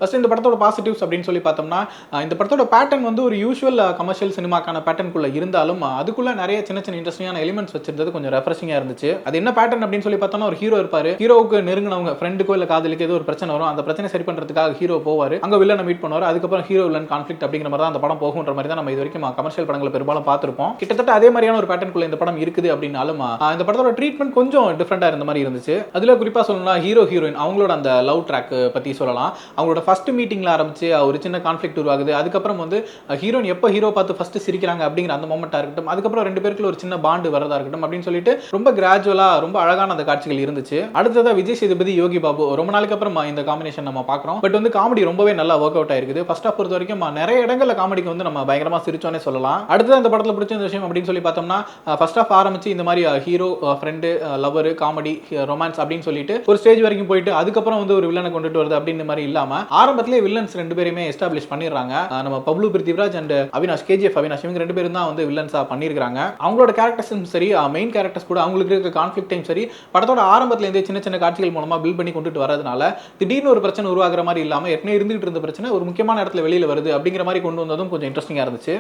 First இந்த படத்தோட positives அப்படின்னு சொல்லி பார்த்தோம்னா, இந்த படத்தோட பேட்டர்ன் வந்து ஒரு யூசுவல் கமர்ஷியல் சினிமாக்கான பேட்டர்னுக்குள்ள இருந்தாலும், அதுக்குள்ள நிறைய சின்ன சின்ன இன்ட்ரெஸ்டிங்கான எலிமெண்ட்ஸ் வச்சிருந்தது கொஞ்சம் ரெஃப்ரெஷிங்கா இருந்துச்சு. அது என்ன பேட்டர்ன் அப்படின்னு சொல்லி பார்த்தோம்னா, ஒரு ஹீரோ இருப்பாரு. ஹீரோவுக்கு நெருங்கினவங்க ஃப்ரெண்டுக்கோ இல்ல காதலிக்கோ ஏதோ ஒரு பிரச்சனை வரும். அந்த பிரச்சனை சரி பண்றதுக்காக ஹீரோ போவாரு. அங்க வில்லனை மீட் பண்ணுவாரு. அதுக்கப்புறம் ஹீரோ வில்லன் கான்ஃப்ளிக்ட் அப்படிங்கிற மாதிரி தான் அந்த படம் போகுன்ற மாதிரி தான் நம்ம இது வரைக்கும் கமர்ஷியல் படங்களை பெரும்பாலும் பார்த்திருப்போம். கிட்டத்தட்ட அதே மாதிரியான ஒரு பேட்டர்னுக்குள்ள இந்த படம் இருக்குது அப்படின்னாலும், இந்த படத்தோட ட்ரீட்மெண்ட் கொஞ்சம் டிஃபரெண்டா இருந்த மாதிரி இருந்துச்சு. அதுல குறிப்பா சொல்லணும்னா ஹீரோ ஹீரோயின் அவங்களோட அந்த லவ் ட்ராக் பத்தி சொல்லலாம். அவங்களோட ஃபர்ஸ்ட் மீட்டிங்ல ஒரு சின்ன கான்ஃப்ளிக்ட் உருவாகுது. அதுக்கப்புறம் வந்து ஹீரோயின் எப்போ ஹீரோ பார்த்து ஃபர்ஸ்ட் சிரிக்கிறாங்க அப்படிங்கிற அந்த மொமெண்டா இருக்கட்டும், அதுக்கப்புறம் ரெண்டு பேருக்குள்ள ஒரு சின்ன பாண்டு வரதா இருக்கட்டும் அப்படின்னு சொல்லிட்டு ரொம்ப கிராஜுவலா ரொம்ப அழகான அந்த காட்சிகள் இருந்துச்சு. அடுத்ததா விஜய் சேதுபதி யோகி பாபு ரொம்ப நாளைக்கு அப்புறம் இந்த காம்பினேஷன் நம்ம பார்க்குறோம். பட் வந்து காமெடி ரொம்பவே நல்லா ஒர்க் அவுட் ஆயிருக்குது. ஃபர்ஸ்ட் ஆஃப் பொறுத்த வரைக்கும் நிறைய இடங்கள்ல காமெடிக்கு வந்து நம்ம பயங்கரமா சிரிச்சோனே சொல்லலாம். அடுத்தது அந்த படத்துல பிடிச்ச விஷயம் அப்படின்னு சொல்லி பார்த்தோம்னா, ஃபர்ஸ்ட் ஆஃப் ஆரம்பிச்சு இந்த மாதிரி hero friend lower comedy romance அப்படின்னு சொல்லிட்டு ஒரு ஸ்டேஜ் வரைக்கும் போயிட்டு அதுக்கப்புறம் வந்து ஒரு வில்லனை கொண்டுட்டு வருது அப்படின்னு மாதிரி இல்லாம ஆரம்பத்திலே வில்லன்ஸ் ரெண்டு பேருமே எஸ்டாப்லிஷ் பண்ணிடுறாங்க. நம்ம பப்ளு பிருத்திவிராஜ் அண்ட் அவினாஷ் கேஜிஎஃப் அவினாஷ் இவங்க ரெண்டு பேரும் தான் வந்து வில்லன்ஸா பண்ணிருக்காங்க. அவங்களோட கேரக்டர்ஸும் சரி மெயின் கேரக்டர்ஸ் கூட அவங்களுக்கு இருக்க கான்ஃப்ளிக்டையும் சரி படத்தோட ஆரம்பத்துல இருந்தே சின்ன சின்ன காட்சிகள் மூலமா பில்ட் பண்ணி கொண்டுட்டு வரதுனால திடீர்னு ஒரு பிரச்சனை உருவாகிற மாதிரி இல்லாம ஏற்கனவே இருந்துகிட்டு இருந்த பிரச்சனை ஒரு முக்கியமான இடத்துல வெளியில வருது அப்படிங்கிற மாதிரி கொண்டு வந்ததும் கொஞ்சம் இன்ட்ரெஸ்டிங்கா இருந்துச்சு.